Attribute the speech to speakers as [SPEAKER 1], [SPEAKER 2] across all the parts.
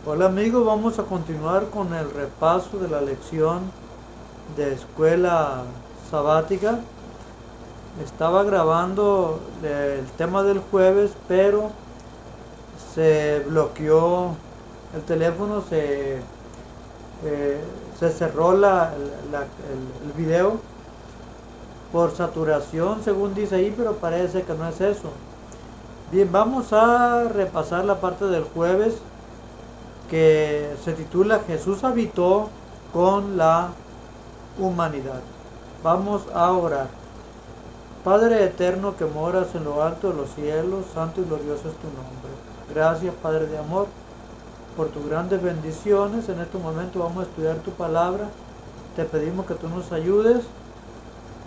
[SPEAKER 1] Hola amigos, vamos a continuar con el repaso de la lección de escuela sabática. Estaba grabando el tema del jueves, pero se bloqueó el teléfono, se cerró el video por saturación, según dice ahí, pero parece que no es eso. Bien, vamos a repasar la parte del jueves que se titula Jesús habitó con la humanidad. Vamos a orar. Padre eterno que moras en lo alto de los cielos, santo y glorioso es tu nombre. Gracias, Padre de amor, por tus grandes bendiciones. En este momento vamos a estudiar tu palabra. Te pedimos que tú nos ayudes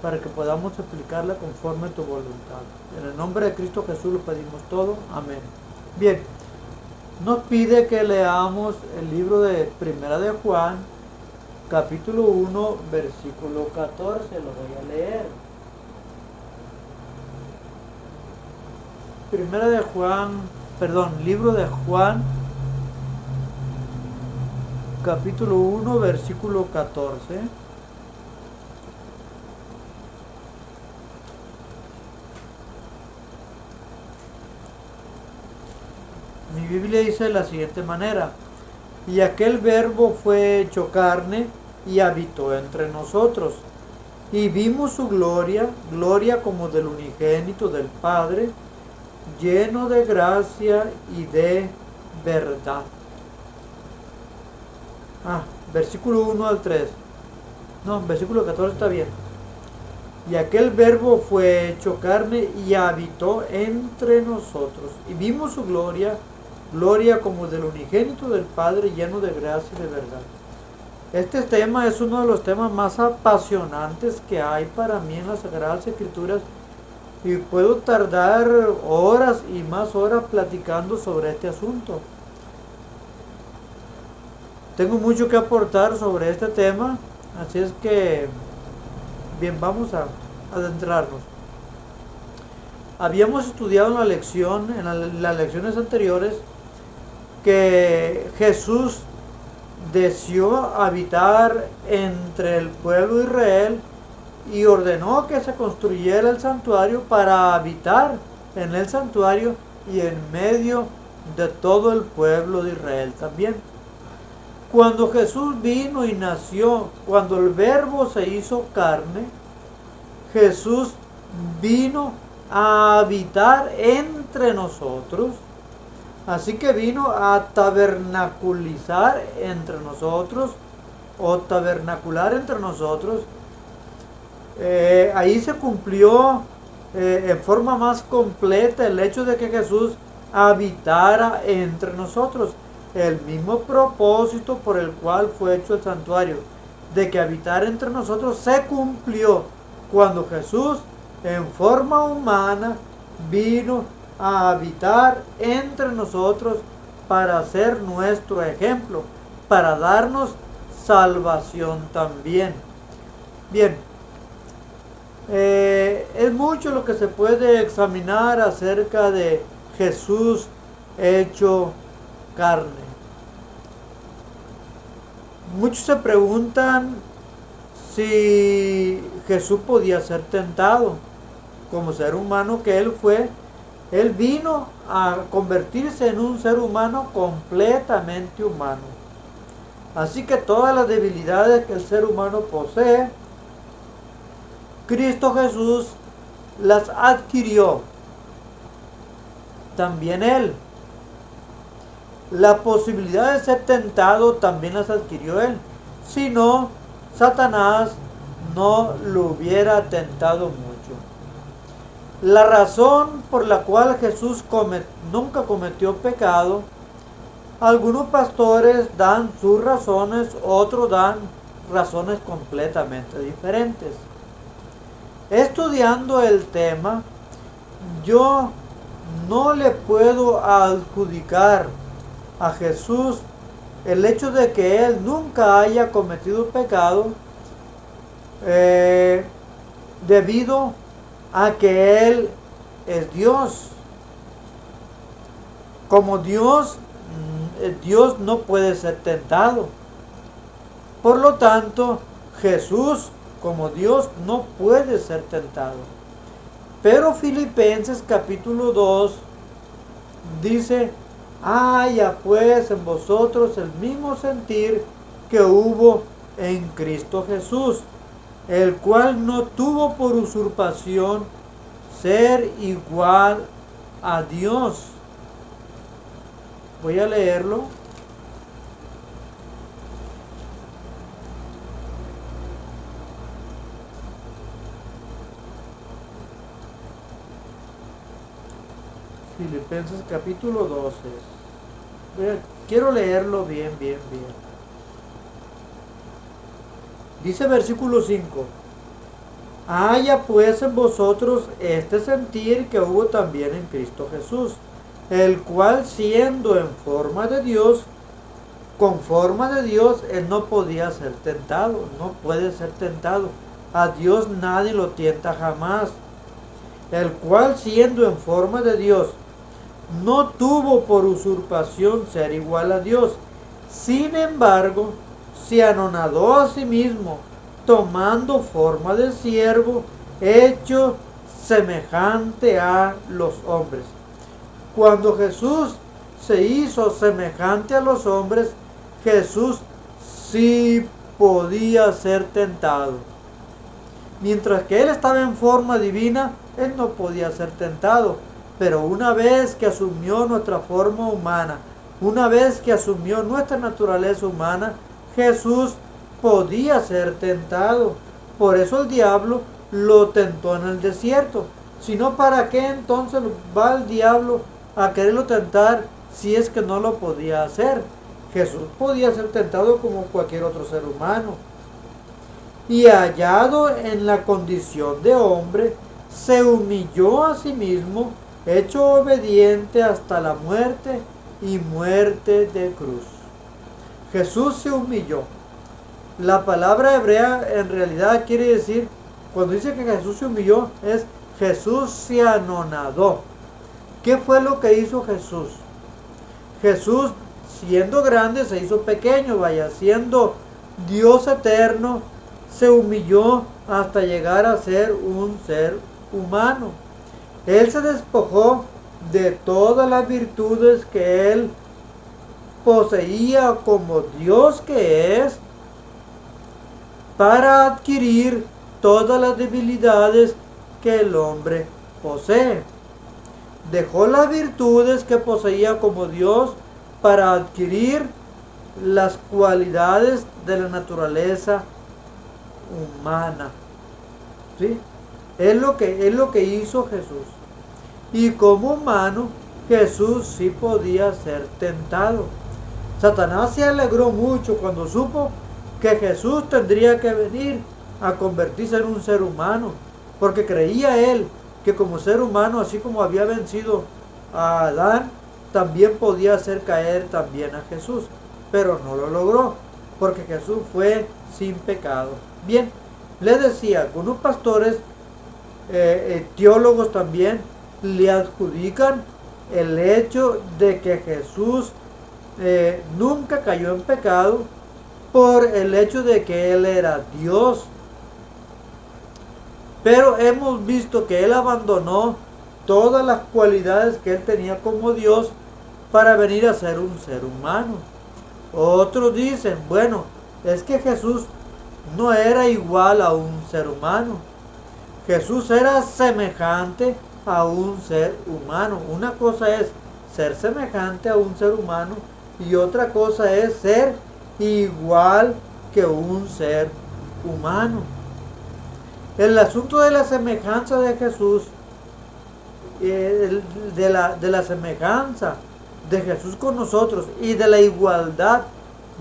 [SPEAKER 1] para que podamos explicarla conforme a tu voluntad. En el nombre de Cristo Jesús lo pedimos todo. Amén. Bien, nos pide que leamos el libro de Primera de Juan, capítulo 1, versículo 14. Lo voy a leer. Primera de Juan, perdón, libro de Juan, capítulo 1, versículo 14. Mi Biblia dice de la siguiente manera: y aquel verbo fue hecho carne y habitó entre nosotros. Y vimos su gloria, gloria como del unigénito del Padre, lleno de gracia y de verdad. Versículo 1 al 3. No, versículo 14 está bien. Y aquel verbo fue hecho carne y habitó entre nosotros. Y vimos su gloria, gloria como del unigénito del Padre, lleno de gracia y de verdad. Este tema es uno de los temas más apasionantes que hay para mí en las Sagradas Escrituras, y puedo tardar horas y más horas platicando sobre este asunto. Tengo mucho que aportar sobre este tema, así es que, bien, vamos a adentrarnos. Habíamos estudiado en la lección, en las lecciones anteriores, que Jesús deseó habitar entre el pueblo de Israel y ordenó que se construyera el santuario para habitar en el santuario y en medio de todo el pueblo de Israel también. Cuando Jesús vino y nació, cuando el verbo se hizo carne, Jesús vino a habitar entre nosotros. Así que vino a tabernaculizar entre nosotros, o tabernacular entre nosotros. Ahí se cumplió en forma más completa el hecho de que Jesús habitara entre nosotros. El mismo propósito por el cual fue hecho el santuario, de que habitara entre nosotros, se cumplió cuando Jesús en forma humana vino a habitar entre nosotros para ser nuestro ejemplo, para darnos salvación también. Bien, es mucho lo que se puede examinar acerca de Jesús hecho carne. Muchos se preguntan si Jesús podía ser tentado. Como ser humano que Él fue, Él vino a convertirse en un ser humano completamente humano. Así que todas las debilidades que el ser humano posee, Cristo Jesús las adquirió. También Él. La posibilidad de ser tentado también las adquirió Él. Si no, Satanás no lo hubiera tentado mucho. La razón por la cual Jesús nunca cometió pecado, algunos pastores dan sus razones, otros dan razones completamente diferentes. Estudiando el tema, yo no le puedo adjudicar a Jesús el hecho de que Él nunca haya cometido pecado, debido a que Él es Dios. Como Dios, Dios no puede ser tentado. Por lo tanto, Jesús como Dios no puede ser tentado. Pero Filipenses capítulo 2 dice: haya pues en vosotros el mismo sentir que hubo en Cristo Jesús, el cual no tuvo por usurpación ser igual a Dios. Voy a leerlo. Filipenses capítulo 12. Quiero leerlo bien. Dice versículo 5: haya pues en vosotros este sentir que hubo también en Cristo Jesús, el cual siendo en forma de Dios, con forma de Dios, él no podía ser tentado, no puede ser tentado. A Dios nadie lo tienta jamás. El cual siendo en forma de Dios, no tuvo por usurpación ser igual a Dios. Sin embargo, se anonadó a sí mismo, tomando forma de siervo, hecho semejante a los hombres. Cuando Jesús se hizo semejante a los hombres, Jesús sí podía ser tentado. Mientras que él estaba en forma divina, él no podía ser tentado. Pero una vez que asumió nuestra forma humana, una vez que asumió nuestra naturaleza humana, Jesús podía ser tentado. Por eso el diablo lo tentó en el desierto. Si no, ¿para qué entonces va el diablo a quererlo tentar si es que no lo podía hacer? Jesús podía ser tentado como cualquier otro ser humano. Y hallado en la condición de hombre, se humilló a sí mismo, hecho obediente hasta la muerte y muerte de cruz. Jesús se humilló. La palabra hebrea en realidad quiere decir, cuando dice que Jesús se humilló, es Jesús se anonadó. ¿Qué fue lo que hizo Jesús? Jesús, siendo grande, se hizo pequeño, siendo Dios eterno, se humilló hasta llegar a ser un ser humano. Él se despojó de todas las virtudes que él poseía como Dios que es, para adquirir todas las debilidades que el hombre posee. Dejó las virtudes que poseía como Dios para adquirir las cualidades de la naturaleza humana. ¿Sí? Es lo que hizo Jesús. Y como humano, Jesús sí podía ser tentado. Satanás se alegró mucho cuando supo que Jesús tendría que venir a convertirse en un ser humano, porque creía él que como ser humano, así como había vencido a Adán, también podía hacer caer también a Jesús, pero no lo logró, porque Jesús fue sin pecado. Bien, le decía, algunos pastores, teólogos también, le adjudican el hecho de que Jesús nunca cayó en pecado por el hecho de que él era Dios. Pero hemos visto que él abandonó todas las cualidades que él tenía como Dios para venir a ser un ser humano. Otros dicen, bueno, es que Jesús no era igual a un ser humano. Jesús era semejante a un ser humano. Una cosa es ser semejante a un ser humano y otra cosa es ser igual que un ser humano. El asunto de la semejanza de Jesús, de la semejanza de Jesús con nosotros y de la igualdad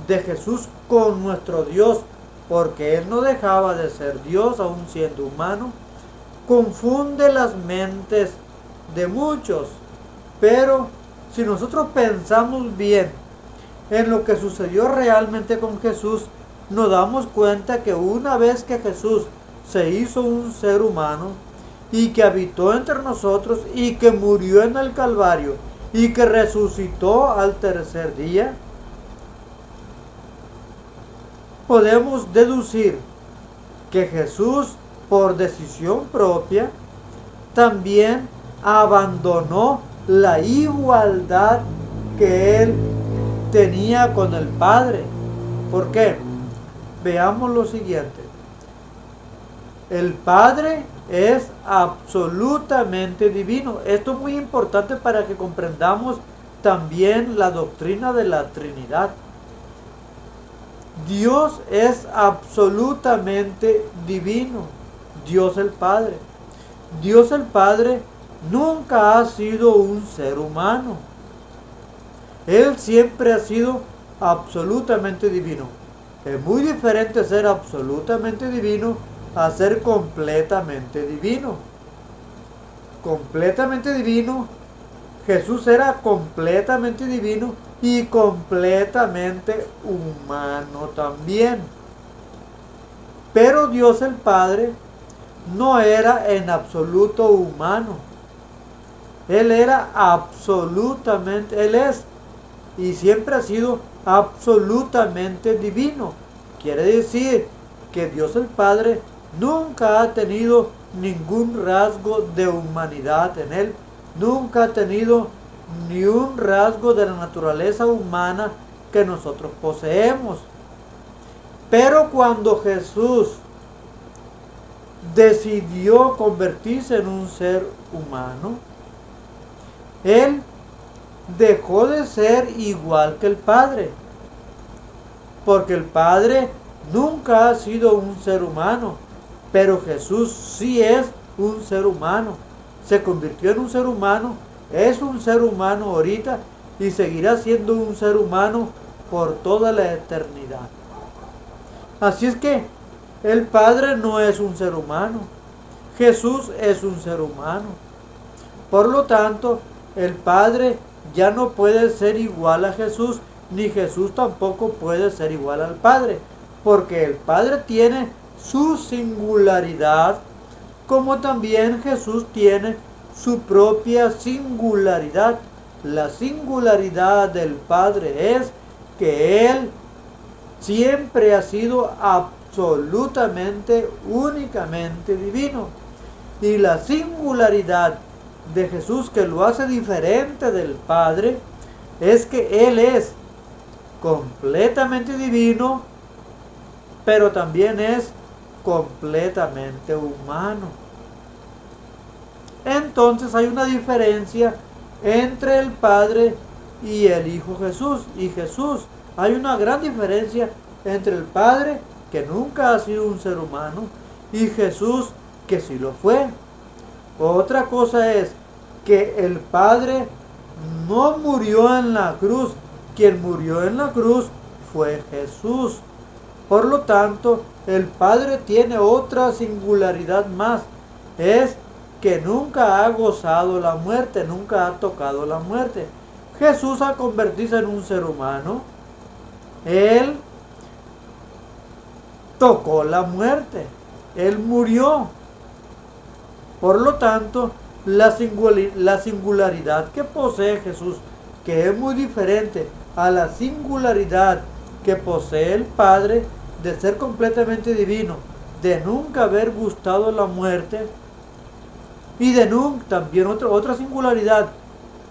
[SPEAKER 1] de Jesús con nuestro Dios, porque Él no dejaba de ser Dios aún siendo humano, confunde las mentes de muchos. Pero si nosotros pensamos bien en lo que sucedió realmente con Jesús, nos damos cuenta que una vez que Jesús se hizo un ser humano y que habitó entre nosotros y que murió en el Calvario y que resucitó al tercer día, podemos deducir que Jesús, por decisión propia, también abandonó la igualdad que él tenía con el Padre. ¿Por qué? Veamos lo siguiente. El Padre es absolutamente divino. Esto es muy importante para que comprendamos también la doctrina de la Trinidad. Dios es absolutamente divino. Dios el Padre. Dios el Padre nunca ha sido un ser humano. Él siempre ha sido absolutamente divino. Es muy diferente ser absolutamente divino a ser completamente divino. Completamente divino, Jesús era completamente divino y completamente humano también. Pero Dios el Padre no era en absoluto humano. Él era absolutamente, Él es y siempre ha sido absolutamente divino. Quiere decir que Dios el Padre nunca ha tenido ningún rasgo de humanidad en Él. Nunca ha tenido ni un rasgo de la naturaleza humana que nosotros poseemos. Pero cuando Jesús decidió convertirse en un ser humano, Él dejó de ser igual que el Padre. Porque el Padre nunca ha sido un ser humano, pero Jesús sí es un ser humano. Se convirtió en un ser humano, es un ser humano ahorita y seguirá siendo un ser humano por toda la eternidad. Así es que el Padre no es un ser humano, Jesús es un ser humano. Por lo tanto, el Padre ya no puede ser igual a Jesús, ni Jesús tampoco puede ser igual al Padre, porque el Padre tiene su singularidad, como también Jesús tiene su propia singularidad. La singularidad del Padre es que Él siempre ha sido absolutamente, únicamente divino. Y la singularidad de Jesús, que lo hace diferente del Padre, es que Él es completamente divino, pero también es completamente humano. Entonces hay una diferencia entre el Padre y el Hijo Jesús. Y Jesús, hay una gran diferencia entre el Padre, que nunca ha sido un ser humano, y Jesús, que sí lo fue. Otra cosa es que el Padre no murió en la cruz. Quien murió en la cruz fue Jesús. Por lo tanto, el Padre tiene otra singularidad más. Es que nunca ha gozado la muerte, nunca ha tocado la muerte. Jesús, al convertirse en un ser humano, Él tocó la muerte. Él murió. Por lo tanto, la singularidad que posee Jesús, que es muy diferente a la singularidad que posee el Padre, de ser completamente divino, de nunca haber gustado la muerte, y de nunca, también otra singularidad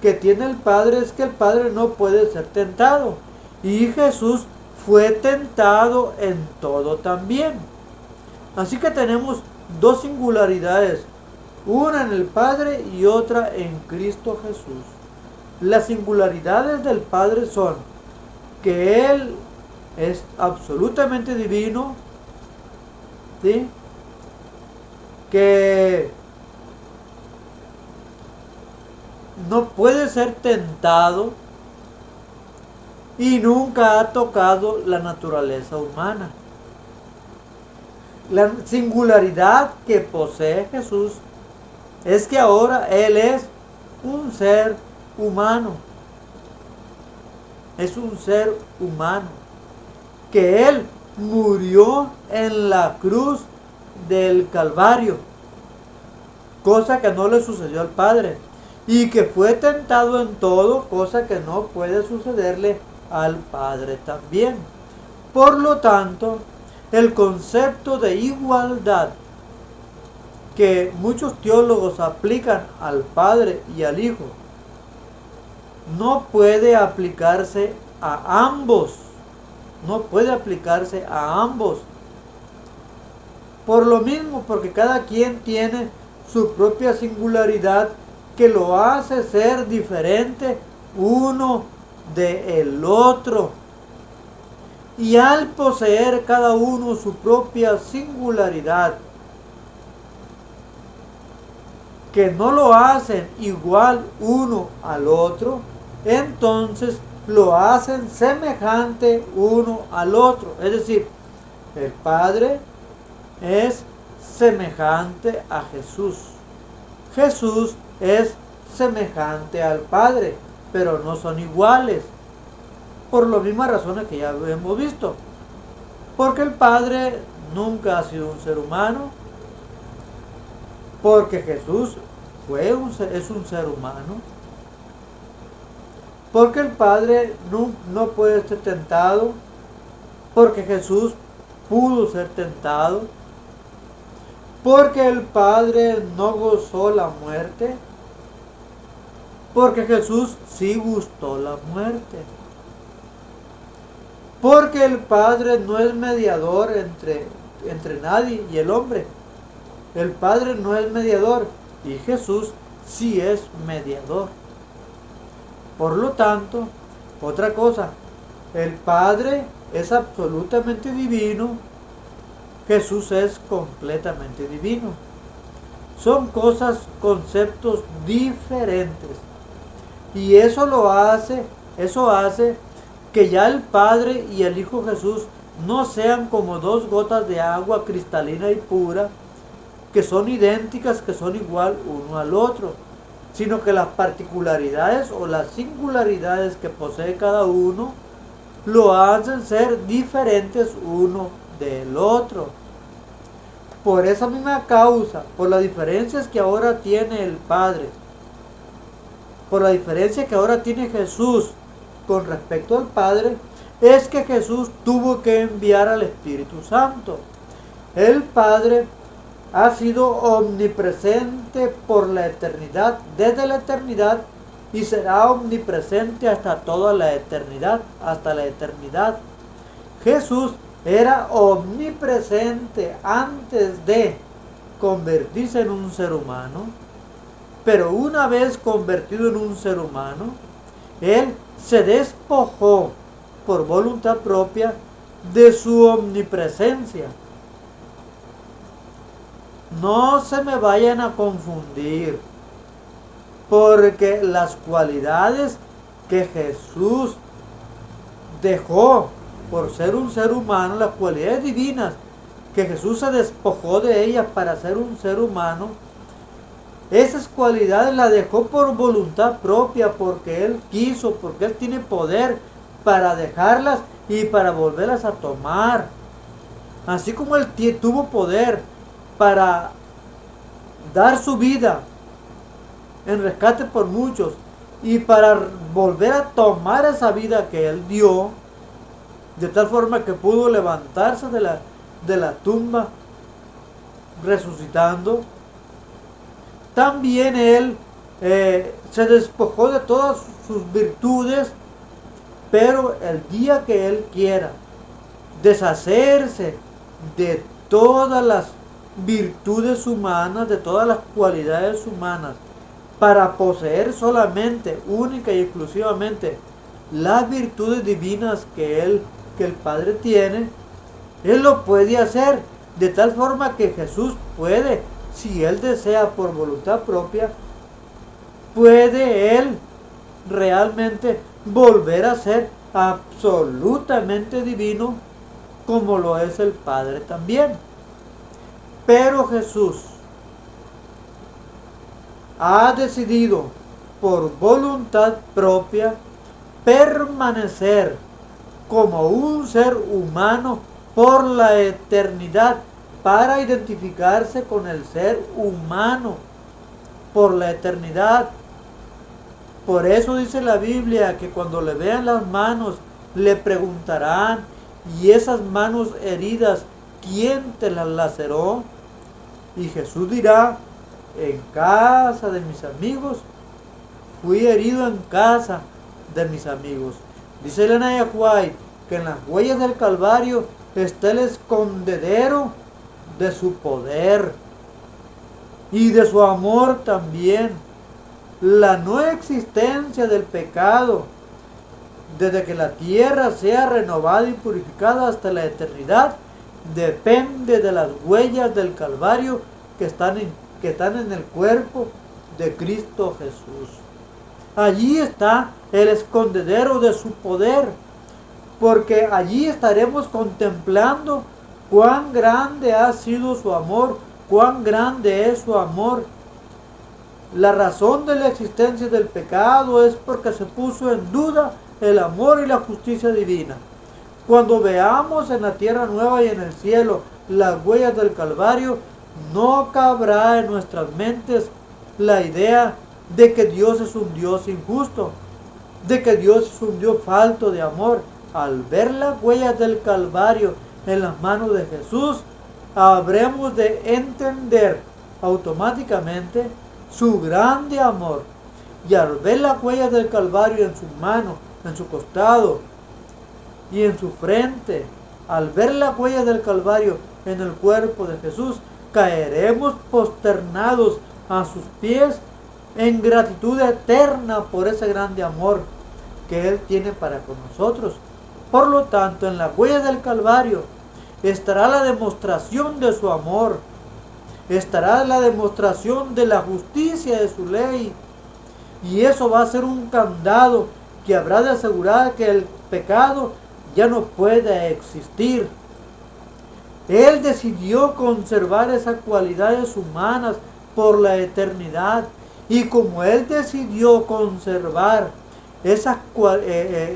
[SPEAKER 1] que tiene el Padre es que el Padre no puede ser tentado, y Jesús fue tentado en todo también. Así que tenemos dos singularidades, una en el Padre y otra en Cristo Jesús. Las singularidades del Padre son que Él es absolutamente divino, ¿sí? Que no puede ser tentado y nunca ha tocado la naturaleza humana. La singularidad que posee Jesús es que ahora Él es un ser humano. Es un ser humano. Que Él murió en la cruz del Calvario. Cosa que no le sucedió al Padre. y que fue tentado en todo, cosa que no puede sucederle al Padre también. Por lo tanto, el concepto de igualdad que muchos teólogos aplican al Padre y al Hijo no puede aplicarse a ambos. No puede aplicarse a ambos. Por lo mismo, porque cada quien tiene su propia singularidad que lo hace ser diferente uno del otro. Y al poseer cada uno su propia singularidad, que no lo hacen igual uno al otro, entonces lo hacen semejante uno al otro. Es decir, el Padre es semejante a Jesús. Jesús es semejante al Padre, pero no son iguales. Por las mismas razones que ya hemos visto. Porque el Padre nunca ha sido un ser humano. Porque Jesús es un ser humano. Porque el Padre no puede ser tentado. Porque Jesús pudo ser tentado. Porque el Padre no gozó la muerte. Porque Jesús sí gustó la muerte. Porque el Padre no es mediador entre nadie y el hombre. El Padre no es mediador y Jesús sí es mediador. Por lo tanto, otra cosa, el Padre es absolutamente divino, Jesús es completamente divino. Son conceptos diferentes. Y eso hace que ya el Padre y el Hijo Jesús no sean como dos gotas de agua cristalina y pura, que son idénticas, que son igual uno al otro, sino que las particularidades o las singularidades que posee cada uno lo hacen ser diferentes uno del otro. Por esa misma causa, por las diferencias que ahora tiene el Padre, por la diferencia que ahora tiene Jesús con respecto al Padre, es que Jesús tuvo que enviar al Espíritu Santo. El Padre ha sido omnipresente por la eternidad, desde la eternidad, y será omnipresente hasta toda la eternidad, hasta la eternidad. Jesús era omnipresente antes de convertirse en un ser humano, pero una vez convertido en un ser humano, Él se despojó por voluntad propia de su omnipresencia. No se me vayan a confundir, porque las cualidades que Jesús dejó por ser un ser humano, las cualidades divinas que Jesús se despojó de ellas para ser un ser humano, esas cualidades las dejó por voluntad propia, porque Él quiso, porque Él tiene poder para dejarlas y para volverlas a tomar. Así como Él tuvo poder para dar su vida en rescate por muchos y para volver a tomar esa vida que Él dio, de tal forma que pudo levantarse de la tumba resucitando. También Él se despojó de todas sus virtudes, pero el día que Él quiera deshacerse de todas las virtudes humanas, de todas las cualidades humanas, para poseer solamente, única y exclusivamente, las virtudes divinas que el Padre tiene, Él lo puede hacer, de tal forma que Jesús puede, si Él desea por voluntad propia, puede Él realmente volver a ser absolutamente divino, como lo es el Padre también. Pero Jesús ha decidido por voluntad propia permanecer como un ser humano por la eternidad, para identificarse con el ser humano por la eternidad. Por eso dice la Biblia que cuando le vean las manos, le preguntarán, ¿y esas manos heridas, quién te las laceró? Y Jesús dirá, en casa de mis amigos, fui herido en casa de mis amigos. Dice Elena de White que en las huellas del Calvario está el escondedero de su poder y de su amor también. La no existencia del pecado, desde que la tierra sea renovada y purificada hasta la eternidad, depende de las huellas del Calvario que están en el cuerpo de Cristo Jesús. Allí está el escondedero de su poder, porque allí estaremos contemplando cuán grande ha sido su amor, cuán grande es su amor. La razón de la existencia del pecado es porque se puso en duda el amor y la justicia divina. Cuando veamos en la tierra nueva y en el cielo las huellas del Calvario, no cabrá en nuestras mentes la idea de que Dios es un Dios injusto, de que Dios es un Dios falto de amor. Al ver las huellas del Calvario en las manos de Jesús, habremos de entender automáticamente su grande amor. Y al ver las huellas del Calvario en su mano, en su costado y en su frente, al ver las huellas del Calvario en el cuerpo de Jesús, caeremos posternados a sus pies en gratitud eterna por ese grande amor que Él tiene para con nosotros. Por lo tanto, en las huellas del Calvario estará la demostración de su amor, estará la demostración de la justicia de su ley, y eso va a ser un candado que habrá de asegurar que el pecado ya no puede existir. Él decidió conservar esas cualidades humanas por la eternidad, y como Él decidió conservar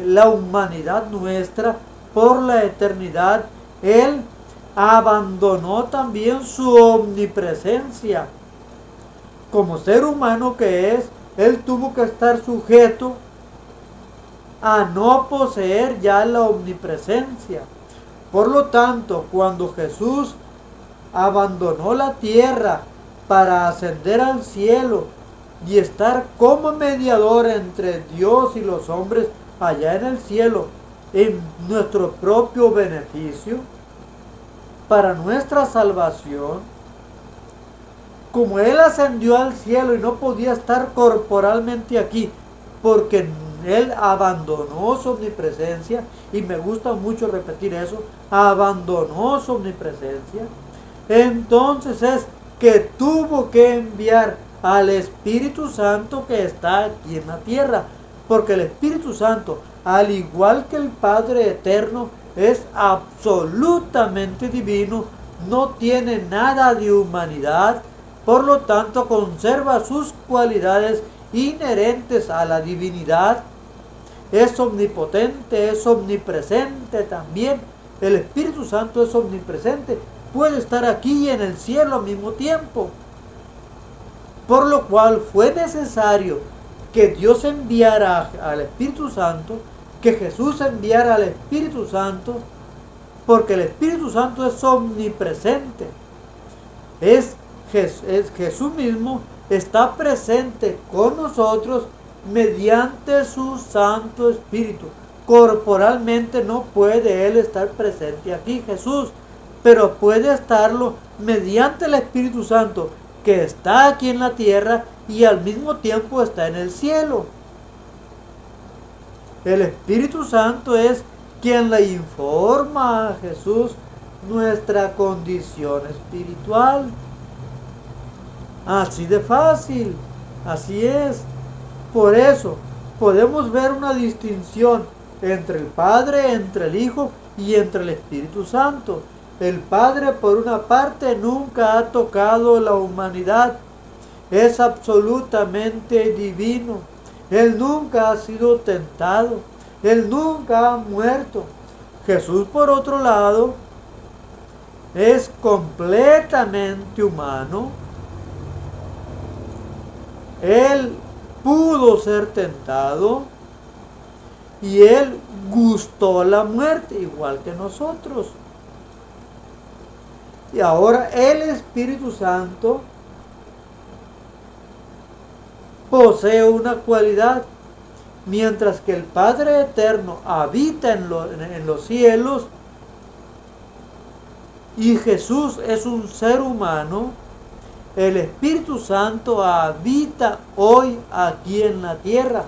[SPEAKER 1] la humanidad nuestra por la eternidad, Él abandonó también su omnipresencia. Como ser humano que es, Él tuvo que estar sujeto a no poseer ya la omnipresencia. Por lo tanto, cuando Jesús abandonó la tierra para ascender al cielo y estar como mediador entre Dios y los hombres allá en el cielo, en nuestro propio beneficio, para nuestra salvación, como Él ascendió al cielo y no podía estar corporalmente aquí, porque Él abandonó su omnipresencia, y me gusta mucho repetir eso, abandonó su omnipresencia, entonces es que tuvo que enviar al Espíritu Santo que está aquí en la tierra, porque el Espíritu Santo, al igual que el Padre Eterno, es absolutamente divino, no tiene nada de humanidad, por lo tanto conserva sus cualidades inherentes a la divinidad, es omnipotente, es omnipresente también. El Espíritu Santo es omnipresente, puede estar aquí y en el cielo al mismo tiempo. Por lo cual fue necesario que Dios enviara al Espíritu Santo, que Jesús enviara al Espíritu Santo, porque el Espíritu Santo es omnipresente. Jesús mismo está presente con nosotros mediante su Santo Espíritu. Corporalmente no puede Él estar presente aquí, Jesús, pero puede estarlo mediante el Espíritu Santo, que está aquí en la tierra y al mismo tiempo está en el cielo. El Espíritu Santo es quien le informa a Jesús nuestra condición espiritual. Así de fácil, así es. Por eso podemos ver una distinción entre el Padre, entre el Hijo y entre el Espíritu Santo. El Padre, por una parte, nunca ha tocado la humanidad. Es absolutamente divino. Él nunca ha sido tentado. Él nunca ha muerto. Jesús, por otro lado, es completamente humano. Él pudo ser tentado y Él gustó la muerte igual que nosotros. Y ahora el Espíritu Santo posee una cualidad. Mientras que el Padre Eterno habita en los cielos y Jesús es un ser humano, el Espíritu Santo habita hoy aquí en la tierra,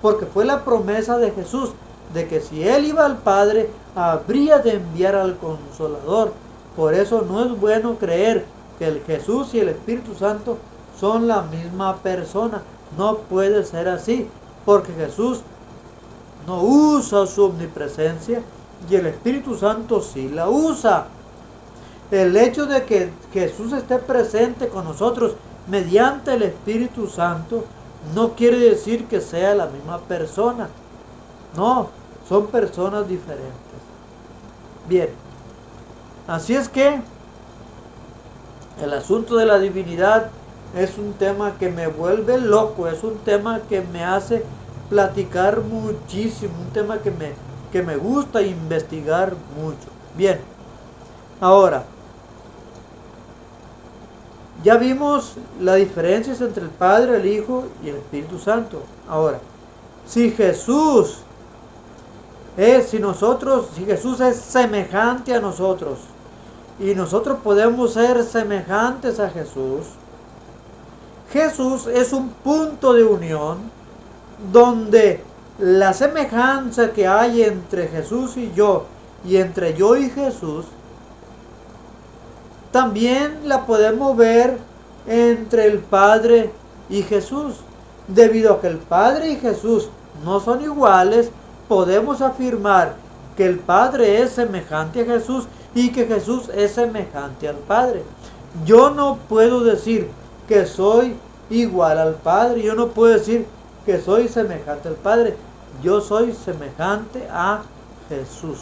[SPEAKER 1] porque fue la promesa de Jesús de que si Él iba al Padre, habría de enviar al Consolador. Por eso no es bueno creer que el Jesús y el Espíritu Santo son la misma persona. No puede ser así, porque Jesús no usa su omnipresencia y el Espíritu Santo sí la usa. El hecho de que Jesús esté presente con nosotros mediante el Espíritu Santo no quiere decir que sea la misma persona. No, son personas diferentes. Bien, así es que el asunto de la divinidad es un tema que me vuelve loco, es un tema que me hace platicar muchísimo, un tema que me gusta investigar mucho. Bien, ahora, ya vimos las diferencias entre el Padre, el Hijo y el Espíritu Santo. Ahora, si Jesús es semejante a nosotros y nosotros podemos ser semejantes a Jesús, Jesús es un punto de unión donde la semejanza que hay entre Jesús y yo, y entre yo y Jesús, también la podemos ver entre el Padre y Jesús. Debido a que el Padre y Jesús no son iguales, podemos afirmar que el Padre es semejante a Jesús y que Jesús es semejante al Padre. Yo no puedo decir que soy igual al Padre, yo no puedo decir que soy semejante al Padre, yo soy semejante a Jesús.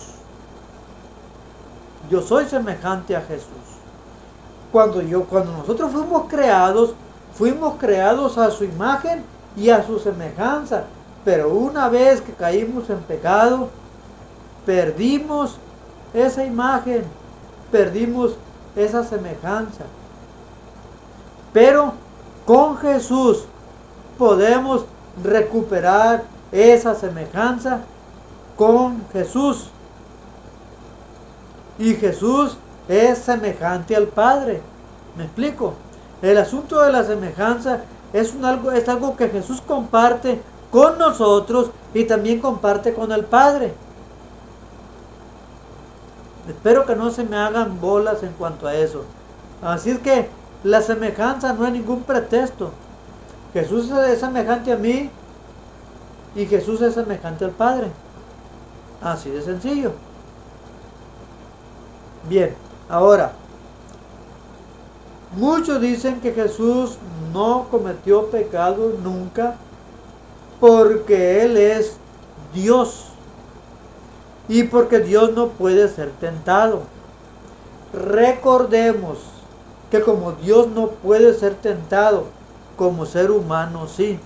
[SPEAKER 1] Yo soy semejante a Jesús. Cuando nosotros fuimos creados a su imagen y a su semejanza, pero una vez que caímos en pecado, perdimos esa imagen, perdimos esa semejanza. Pero con Jesús podemos recuperar esa semejanza con Jesús. Y Jesús es semejante al Padre. ¿Me explico? El asunto de la semejanza es algo que Jesús comparte con nosotros y también comparte con el Padre. Espero que no se me hagan bolas en cuanto a eso. Así es que la semejanza no es ningún pretexto. Jesús es semejante a mí y Jesús es semejante al Padre. Así de sencillo. Bien, ahora, muchos dicen que Jesús no cometió pecado nunca porque Él es Dios y porque Dios no puede ser tentado. Recordemos que como Dios no puede ser tentado, como ser humano sí.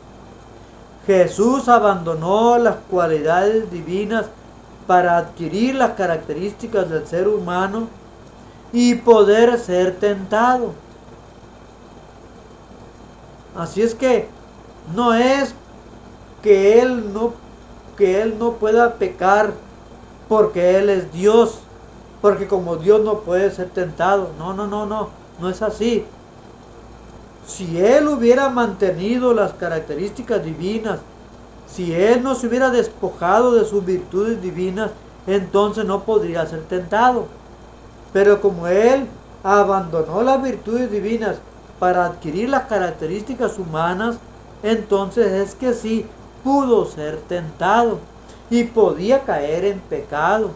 [SPEAKER 1] Jesús abandonó las cualidades divinas para adquirir las características del ser humano y poder ser tentado. Así es que no es que Él no pueda pecar porque Él es Dios, porque como Dios no puede ser tentado. No es así. Si Él hubiera mantenido las características divinas, si Él no se hubiera despojado de sus virtudes divinas, entonces no podría ser tentado. Pero como Él abandonó las virtudes divinas para adquirir las características humanas, entonces es que sí pudo ser tentado y podía caer en pecado.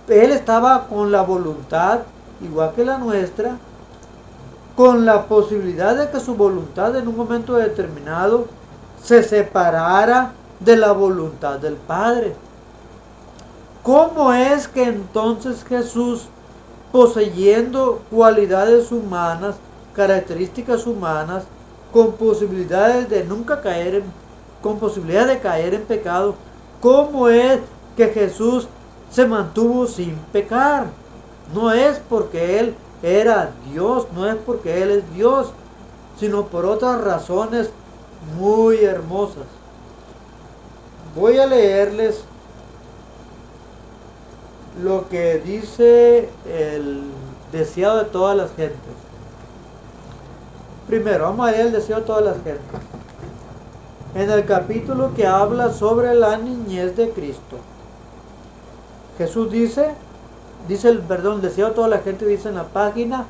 [SPEAKER 1] Él estaba con la voluntad, igual que la nuestra, con la posibilidad de que su voluntad en un momento determinado se separara de la voluntad del Padre. ¿Cómo es que entonces Jesús, poseyendo cualidades humanas, características humanas, con posibilidades de nunca caer con posibilidad de caer en pecado, ¿cómo es que Jesús se mantuvo sin pecar? No es porque Él era Dios, no es porque Él es Dios, sino por otras razones muy hermosas. Voy a leerles lo que dice el deseado de todas las gentes. Primero, vamos a leer el deseo de todas las gentes. En el capítulo que habla sobre la niñez de Cristo, Jesús dice el deseo de toda la gente, dice en la página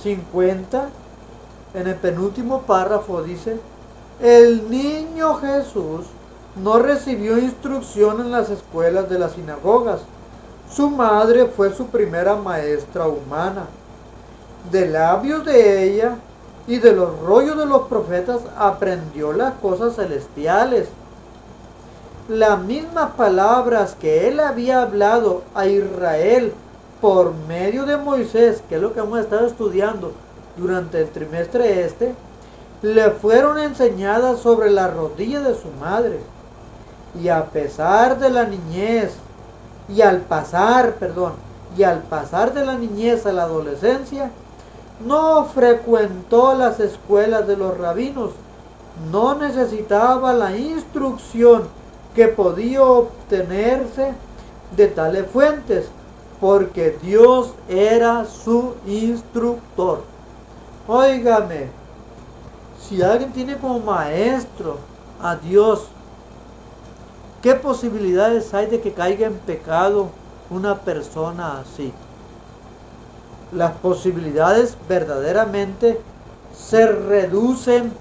[SPEAKER 1] 50, en el penúltimo párrafo, dice: el niño Jesús no recibió instrucción en las escuelas de las sinagogas. Su madre fue su primera maestra humana. De labios de ella y de los rollos de los profetas aprendió las cosas celestiales. Las mismas palabras que él había hablado a Israel por medio de Moisés, que es lo que hemos estado estudiando durante el trimestre le fueron enseñadas sobre la rodilla de su madre. Y a pesar de la niñez, y al pasar de la niñez a la adolescencia, no frecuentó las escuelas de los rabinos. No necesitaba la instrucción que podía obtenerse de tales fuentes, porque Dios era su instructor. Óigame, si alguien tiene como maestro a Dios, ¿qué posibilidades hay de que caiga en pecado una persona así? Las posibilidades verdaderamente se reducen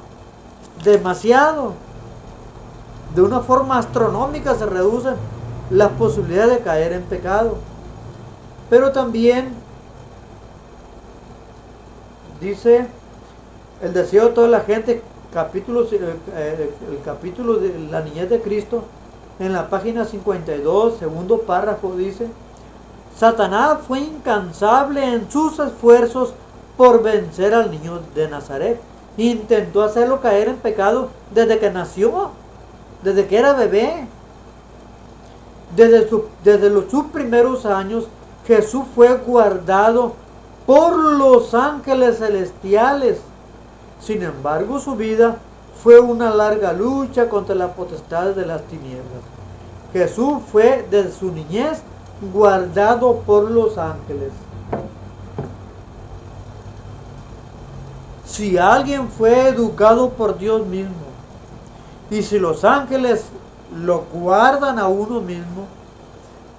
[SPEAKER 1] demasiado. De una forma astronómica se reducen las posibilidades de caer en pecado. Pero también dice el deseo de toda la gente, el capítulo de la niñez de Cristo, en la página 52, segundo párrafo, dice: Satanás fue incansable en sus esfuerzos por vencer al niño de Nazaret. Intentó hacerlo caer en pecado desde que nació, desde que era bebé. Desde sus primeros años, Jesús fue guardado por los ángeles celestiales. Sin embargo, su vida fue una larga lucha contra la potestad de las tinieblas. Jesús fue desde su niñez guardado por los ángeles. Si alguien fue educado por Dios mismo, y si los ángeles lo guardan a uno mismo,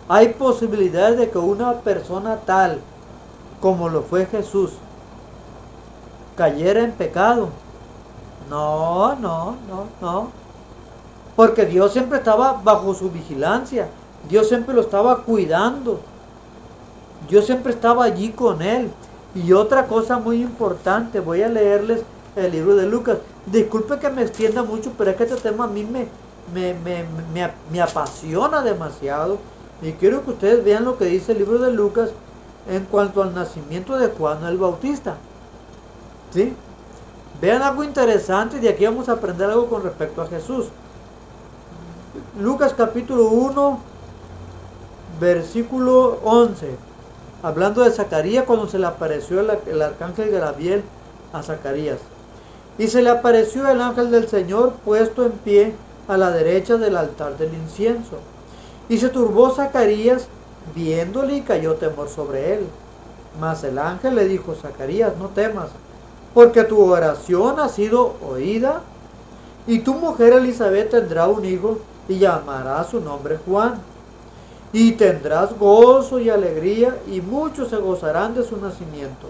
[SPEAKER 1] hay posibilidades de que una persona tal como lo fue Jesús cayera en pecado. No. Porque Dios siempre estaba bajo su vigilancia. Dios siempre lo estaba cuidando. Dios siempre estaba allí con él. Y otra cosa muy importante, voy a leerles el libro de Lucas. Disculpe que me extienda mucho, pero es que este tema a mí me apasiona demasiado. Y quiero que ustedes vean lo que dice el libro de Lucas en cuanto al nacimiento de Juan el Bautista. ¿Sí? Vean algo interesante y de aquí vamos a aprender algo con respecto a Jesús. Lucas capítulo 1, versículo 11. Hablando de Zacarías, cuando se le apareció el arcángel Gabriel a Zacarías. Y se le apareció el ángel del Señor puesto en pie a la derecha del altar del incienso. Y se turbó Zacarías viéndole y cayó temor sobre él. Mas el ángel le dijo: Zacarías, no temas, porque tu oración ha sido oída, y tu mujer Elizabeth tendrá un hijo y llamará su nombre Juan. Y tendrás gozo y alegría, y muchos se gozarán de su nacimiento,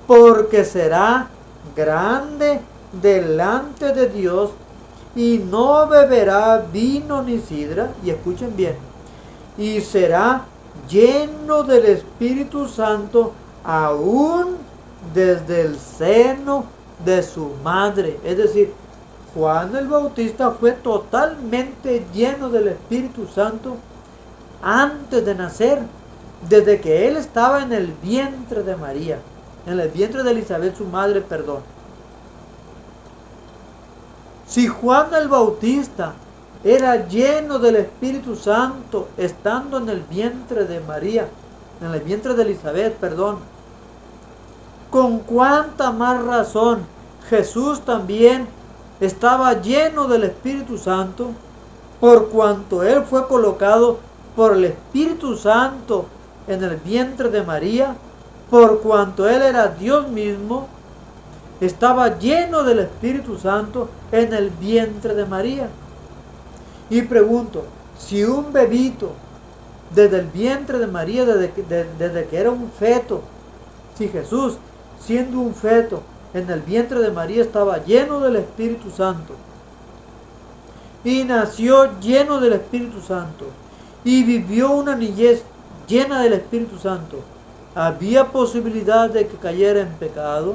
[SPEAKER 1] porque será grande delante de Dios, y no beberá vino ni sidra, y escuchen bien, y será lleno del Espíritu Santo aún desde el seno de su madre. Es decir, Juan el Bautista fue totalmente lleno del Espíritu Santo antes de nacer, desde que él estaba en el vientre de María, en el vientre de Elizabeth, su madre, perdón. Si Juan el Bautista era lleno del Espíritu Santo estando en el vientre de María, en el vientre de Elizabeth, perdón, con cuánta más razón Jesús también estaba lleno del Espíritu Santo, por cuanto Él fue colocado por el Espíritu Santo en el vientre de María, por cuanto Él era Dios mismo, estaba lleno del Espíritu Santo en el vientre de María. Y pregunto, si un bebito desde el vientre de María, desde que era un feto, si Jesús, siendo un feto en el vientre de María, estaba lleno del Espíritu Santo y nació lleno del Espíritu Santo y vivió una niñez llena del Espíritu Santo, ¿había posibilidad de que cayera en pecado?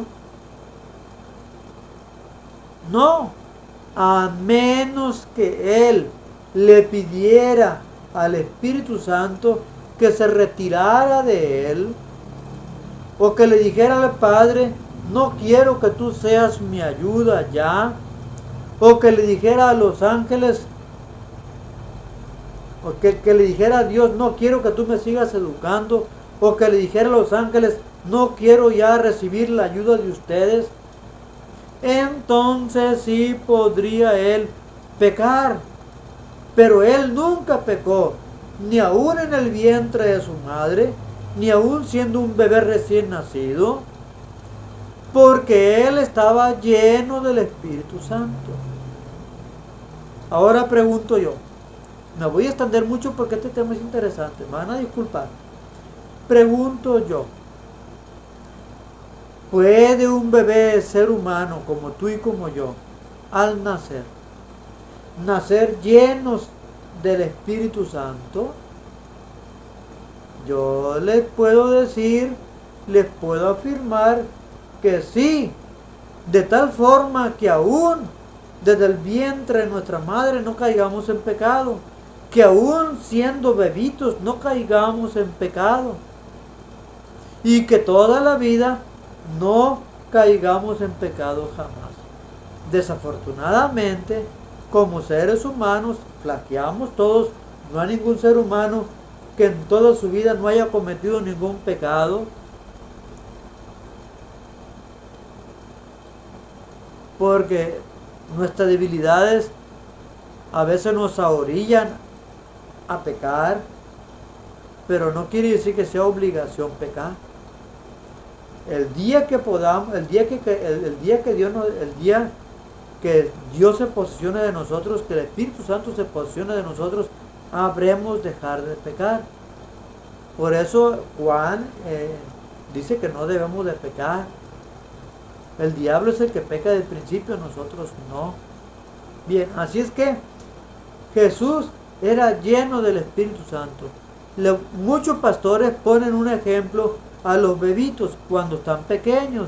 [SPEAKER 1] No, a menos que Él le pidiera al Espíritu Santo que se retirara de Él, o que le dijera al Padre, no quiero que tú seas mi ayuda ya, o que le dijera a los ángeles, o que le dijera a Dios, no quiero que tú me sigas educando, o que le dijera a los ángeles, no quiero ya recibir la ayuda de ustedes, entonces sí podría Él pecar. Pero Él nunca pecó, ni aún en el vientre de su madre, ni aún siendo un bebé recién nacido, porque Él estaba lleno del Espíritu Santo. Ahora pregunto yo, me voy a extender mucho porque este tema es interesante, me van a disculpar. Pregunto yo, ¿puede un bebé ser humano como tú y como yo, al nacer llenos del Espíritu Santo? Yo les puedo decir, les puedo afirmar que sí, de tal forma que aún desde el vientre de nuestra madre no caigamos en pecado, que aún siendo bebitos no caigamos en pecado, y que toda la vida no caigamos en pecado jamás. Desafortunadamente, como seres humanos, flaqueamos todos. No hay ningún ser humano que en toda su vida no haya cometido ningún pecado. Porque nuestras debilidades a veces nos ahorillan a pecar, pero no quiere decir que sea obligación pecar. El día que podamos, el día que Dios se posicione de nosotros, que el Espíritu Santo se posicione de nosotros, habremos dejar de pecar. Por eso Juan dice que no debemos de pecar. El diablo es el que peca del principio, nosotros no. Bien, así es que Jesús era lleno del Espíritu Santo. Muchos pastores ponen un ejemplo a los bebitos cuando están pequeños.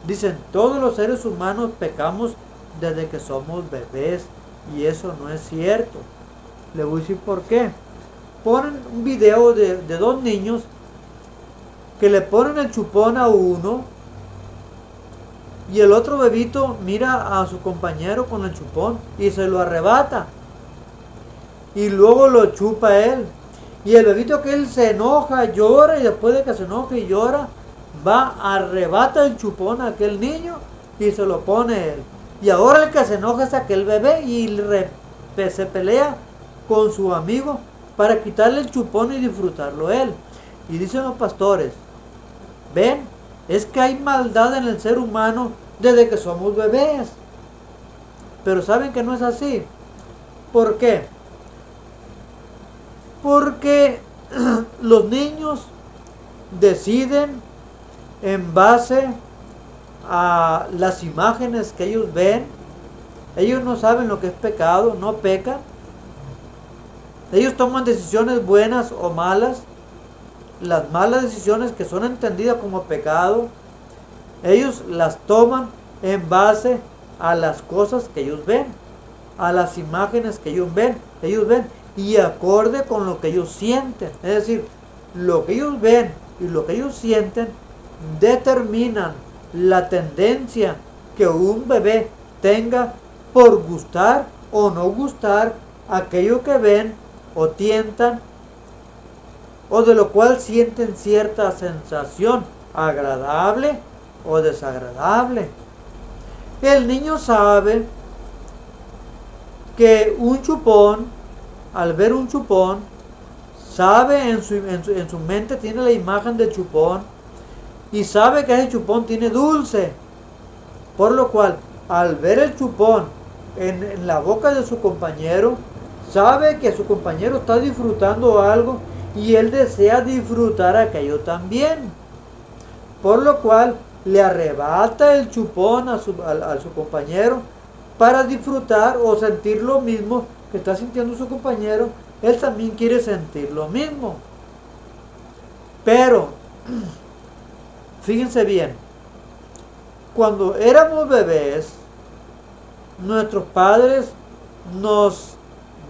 [SPEAKER 1] Dicen, todos los seres humanos pecamos desde que somos bebés, y eso no es cierto. Le voy a decir por qué. Ponen un video de dos niños que le ponen el chupón a uno y el otro bebito mira a su compañero con el chupón y se lo arrebata y luego lo chupa él, y el bebito que él se enoja, llora, y después de que se enoja y llora, va, arrebata el chupón a aquel niño y se lo pone él. Y ahora el que se enoja es aquel bebé y se pelea con su amigo para quitarle el chupón y disfrutarlo él. Y dicen los pastores, ven, es que hay maldad en el ser humano desde que somos bebés. Pero saben que no es así. ¿Por qué? Porque los niños deciden en base a las imágenes que ellos ven. Ellos no saben lo que es pecado, no pecan. Ellos toman decisiones buenas o malas. Las malas decisiones que son entendidas como pecado, ellos las toman en base a las cosas que ellos ven, a las imágenes que ellos ven y acorde con lo que ellos sienten. Es decir, lo que ellos ven y lo que ellos sienten determinan la tendencia que un bebé tenga por gustar o no gustar aquello que ven o tientan, o de lo cual sienten cierta sensación, agradable o desagradable. El niño sabe que un chupón, al ver un chupón, sabe en su mente, tiene la imagen del chupón y sabe que ese chupón tiene dulce. Por lo cual, al ver el chupón en la boca de su compañero, sabe que su compañero está disfrutando algo y él desea disfrutar aquello también. Por lo cual, le arrebata el chupón a su compañero para disfrutar o sentir lo mismo que está sintiendo su compañero. Él también quiere sentir lo mismo. Pero, fíjense bien, cuando éramos bebés, nuestros padres nos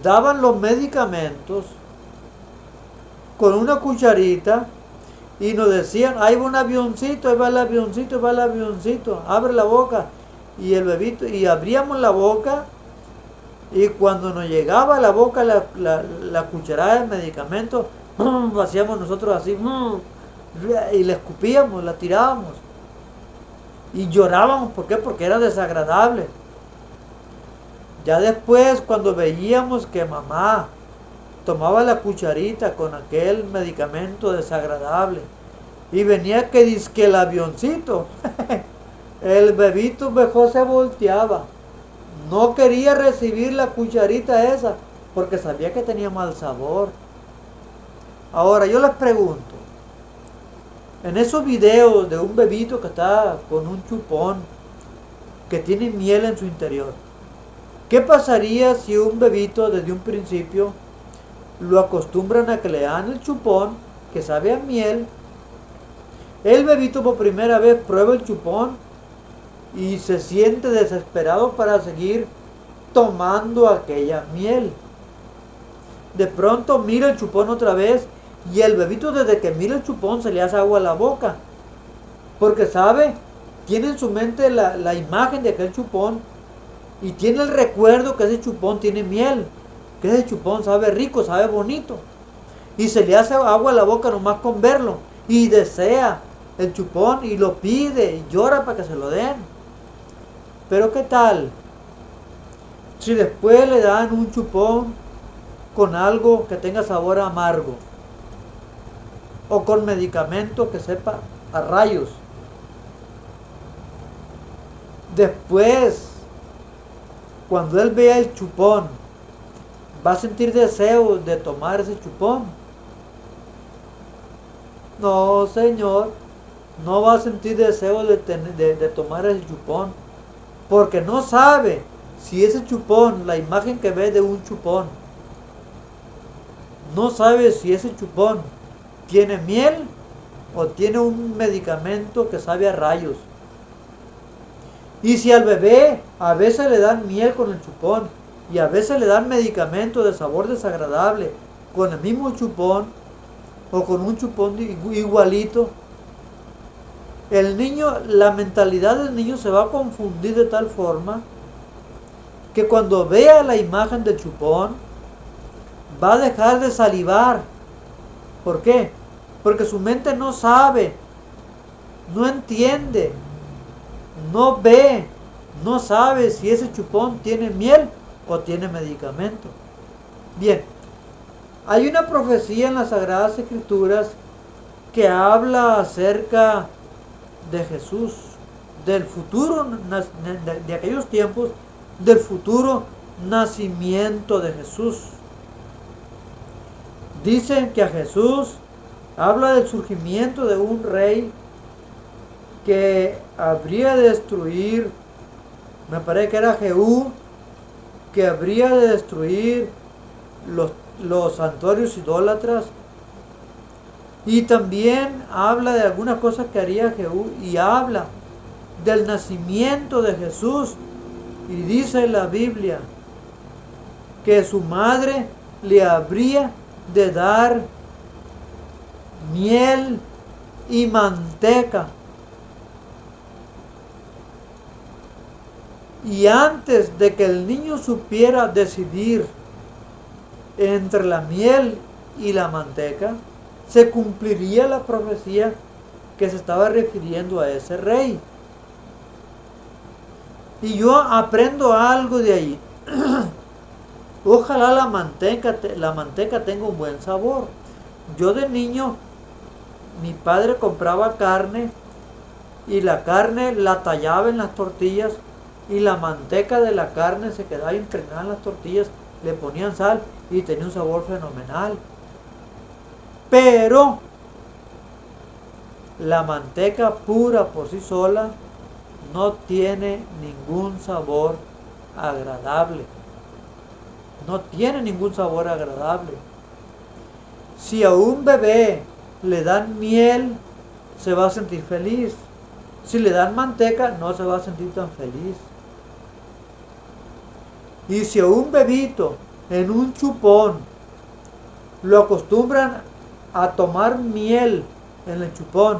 [SPEAKER 1] daban los medicamentos con una cucharita y nos decían, ahí va un avioncito, ahí va el avioncito, ahí va el avioncito, abre la boca. Y el bebito, y abríamos la boca, y cuando nos llegaba a la boca la cucharada de medicamento, hacíamos nosotros así, y la escupíamos, la tirábamos. Y llorábamos, ¿por qué? Porque era desagradable. Ya después, cuando veíamos que mamá tomaba la cucharita con aquel medicamento desagradable y venía que dizque el avioncito, el bebito mejor se volteaba. No quería recibir la cucharita esa porque sabía que tenía mal sabor. Ahora yo les pregunto, en esos videos de un bebito que está con un chupón que tiene miel en su interior, ¿qué pasaría si un bebito desde un principio lo acostumbran a que le dan el chupón que sabe a miel? El bebito por primera vez prueba el chupón y se siente desesperado para seguir tomando aquella miel. De pronto mira el chupón otra vez y el bebito desde que mira el chupón se le hace agua a la boca, porque sabe, tiene en su mente la imagen de aquel chupón y tiene el recuerdo que ese chupón tiene miel, que ese chupón sabe rico, sabe bonito, y se le hace agua a la boca nomás con verlo y desea el chupón y lo pide y llora para que se lo den. Pero ¿qué tal si después le dan un chupón con algo que tenga sabor amargo? O con medicamento que sepa a rayos. Después, cuando él vea el chupón, ¿va a sentir deseo de tomar ese chupón? No, señor, no va a sentir deseo de tomar ese chupón, porque no sabe si ese chupón, la imagen que ve de un chupón, no sabe si ese chupón tiene miel o tiene un medicamento que sabe a rayos. Y si al bebé a veces le dan miel con el chupón y a veces le dan medicamento de sabor desagradable con el mismo chupón o con un chupón igualito, el niño, la mentalidad del niño se va a confundir de tal forma que cuando vea la imagen del chupón va a dejar de salivar. ¿Por qué? Porque su mente no sabe, no entiende, no ve, no sabe si ese chupón tiene miel o tiene medicamento. Bien, hay una profecía en las Sagradas Escrituras que habla acerca de Jesús, del futuro, de aquellos tiempos, del futuro nacimiento de Jesús. Dicen que a Jesús habla del surgimiento de un rey que habría de destruir, me parece que era Jehú, que habría de destruir los santuarios idólatras. Y también habla de algunas cosas que haría Jehú y habla del nacimiento de Jesús. Y dice la Biblia que su madre le habría de dar miel y manteca. Y antes de que el niño supiera decidir entre la miel y la manteca, se cumpliría la profecía que se estaba refiriendo a ese rey. Y yo aprendo algo de ahí. Ojalá la manteca tenga un buen sabor. Yo de niño, mi padre compraba carne y la carne la tallaba en las tortillas y la manteca de la carne se quedaba impregnada en las tortillas, le ponían sal y tenía un sabor fenomenal. Pero la manteca pura por sí sola no tiene ningún sabor agradable. No tiene ningún sabor agradable. Si a un bebé le dan miel, se va a sentir feliz. Si le dan manteca, no se va a sentir tan feliz. Y si a un bebito en un chupón lo acostumbran a tomar miel en el chupón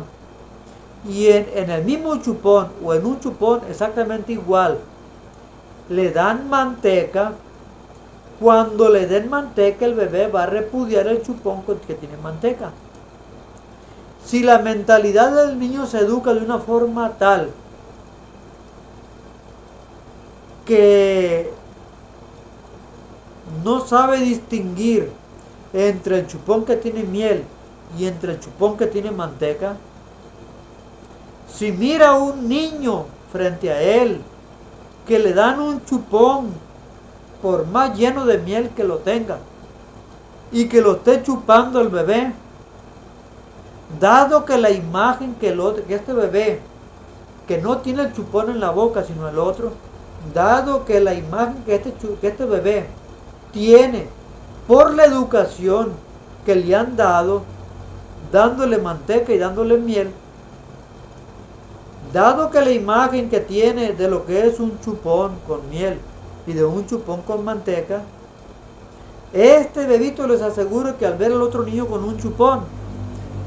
[SPEAKER 1] y en el mismo chupón o en un chupón exactamente igual le dan manteca, cuando le den manteca el bebé va a repudiar el chupón que tiene manteca. Si la mentalidad del niño se educa de una forma tal que no sabe distinguir entre el chupón que tiene miel y entre el chupón que tiene manteca, si mira a un niño frente a él que le dan un chupón, por más lleno de miel que lo tenga, y que lo esté chupando el bebé, dado que la imagen que este bebé, que no tiene el chupón en la boca sino el otro, dado que la imagen que este bebé tiene por la educación que le han dado, dándole manteca y dándole miel, dado que la imagen que tiene de lo que es un chupón con miel y de un chupón con manteca, este bebito les aseguro que al ver al otro niño con un chupón,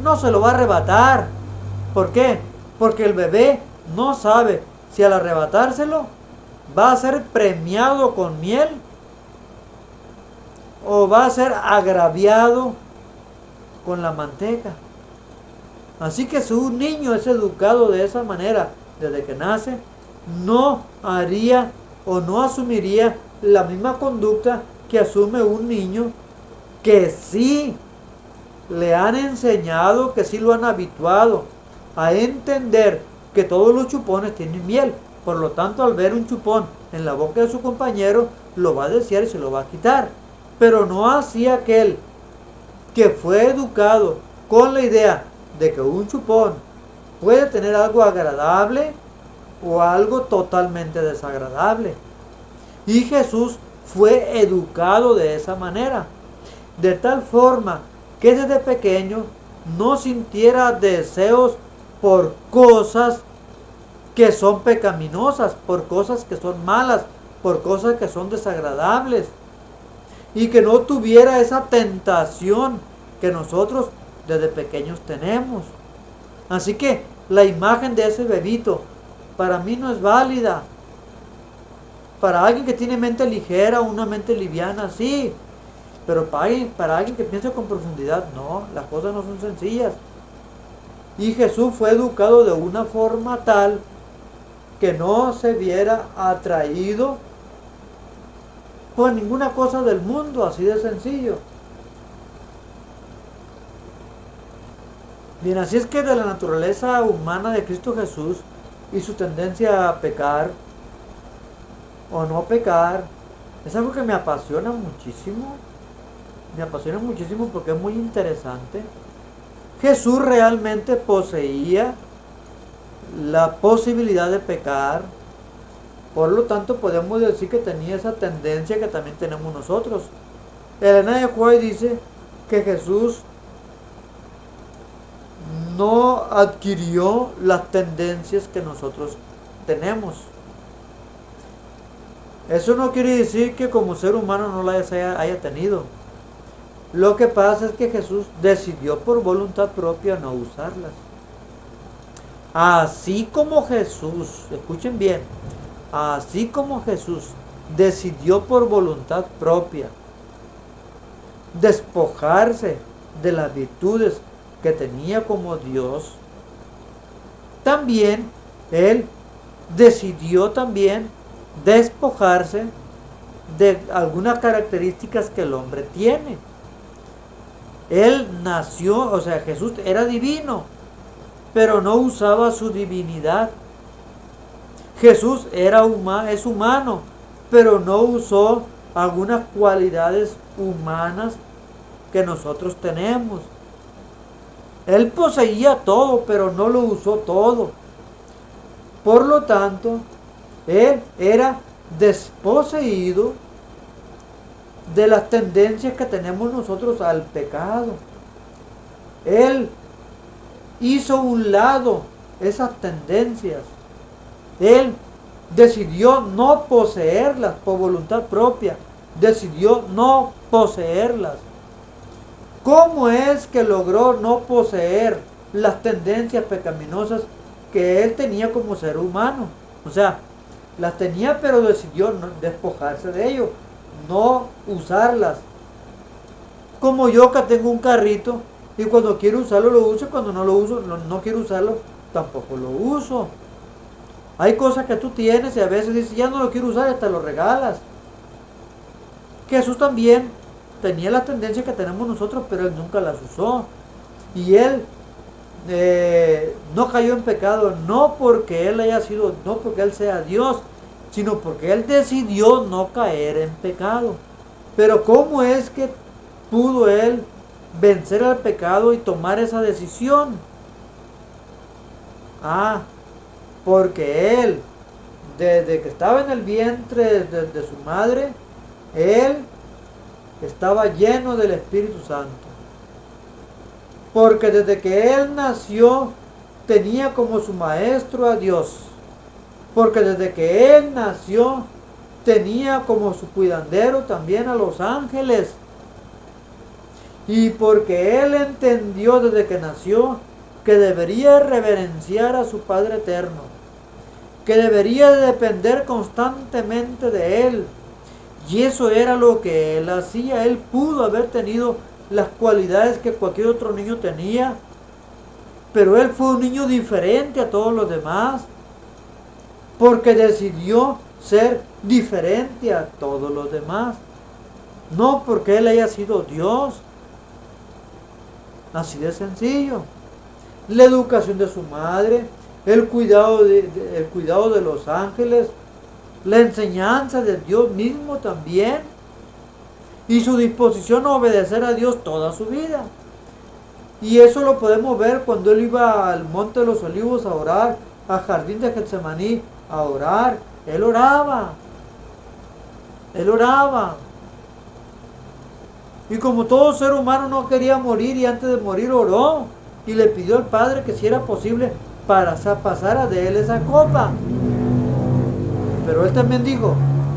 [SPEAKER 1] no se lo va a arrebatar. ¿Por qué? Porque el bebé no sabe si al arrebatárselo va a ser premiado con miel o va a ser agraviado con la manteca. Así que si un niño es educado de esa manera desde que nace, no haría o no asumiría la misma conducta que asume un niño que sí le han enseñado, que sí lo han habituado a entender que todos los chupones tienen miel. Por lo tanto, al ver un chupón en la boca de su compañero, lo va a desear y se lo va a quitar. Pero no así aquel que fue educado con la idea de que un chupón puede tener algo agradable o algo totalmente desagradable. Y Jesús fue educado de esa manera, de tal forma que desde pequeño no sintiera deseos por cosas que son pecaminosas, por cosas que son malas, por cosas que son desagradables, y que no tuviera esa tentación que nosotros desde pequeños tenemos. Así que la imagen de ese bebito para mí no es válida. Para alguien que tiene mente ligera, una mente liviana, sí. Pero para alguien que piensa con profundidad, no, las cosas no son sencillas. Y Jesús fue educado de una forma tal que no se viera atraído por ninguna cosa del mundo, así de sencillo. Bien, así es que de la naturaleza humana de Cristo Jesús y su tendencia a pecar o no pecar, es algo que me apasiona muchísimo. Me apasiona muchísimo porque es muy interesante. Jesús realmente poseía la posibilidad de pecar. Por lo tanto, podemos decir que tenía esa tendencia que también tenemos nosotros. Elena de White dice que Jesús no adquirió las tendencias que nosotros tenemos. Eso no quiere decir que como ser humano no las haya tenido. Lo que pasa es que Jesús decidió por voluntad propia no usarlas. Así como Jesús, escuchen bien, así como Jesús decidió por voluntad propia despojarse de las virtudes que tenía como Dios, también Él decidió también despojarse de algunas características que el hombre tiene. Él nació, o sea, Jesús era divino, pero no usaba su divinidad. Jesús es humano, pero no usó algunas cualidades humanas que nosotros tenemos. Él poseía todo, pero no lo usó todo. Por lo tanto, Él era desposeído de las tendencias que tenemos nosotros al pecado. Él hizo a un lado esas tendencias. Él decidió no poseerlas por voluntad propia. Decidió no poseerlas. ¿Cómo es que logró no poseer las tendencias pecaminosas que él tenía como ser humano? O sea, las tenía, pero decidió despojarse de ello, no usarlas. Como yo, que tengo un carrito y cuando quiero usarlo lo uso, y cuando no lo uso, no quiero usarlo, tampoco lo uso. Hay cosas que tú tienes y a veces dices, ya no lo quiero usar, y hasta lo regalas. Jesús también tenía las tendencias que tenemos nosotros, pero él nunca las usó. Y él no cayó en pecado, no porque él sea Dios, sino porque él decidió no caer en pecado. Pero ¿cómo es que pudo él vencer al pecado y tomar esa decisión? Porque él, desde que estaba en el vientre de su madre, él estaba lleno del Espíritu Santo. Porque desde que él nació, tenía como su maestro a Dios. Porque desde que él nació, tenía como su cuidadero también a los ángeles. Y porque él entendió desde que nació que debería reverenciar a su Padre Eterno, que debería depender constantemente de él. Y eso era lo que él hacía. Él pudo haber tenido las cualidades que cualquier otro niño tenía, pero él fue un niño diferente a todos los demás, porque decidió ser diferente a todos los demás. No porque él haya sido Dios. Así de sencillo. La educación de su madre, el cuidado de los ángeles, la enseñanza de Dios mismo también, y su disposición a obedecer a Dios toda su vida. Y eso lo podemos ver cuando él iba al Monte de los Olivos a orar, al jardín de Getsemaní a orar. Él oraba. Y como todo ser humano no quería morir, y antes de morir oró y le pidió al Padre que si era posible pasara de él esa copa. Pero él también dijo,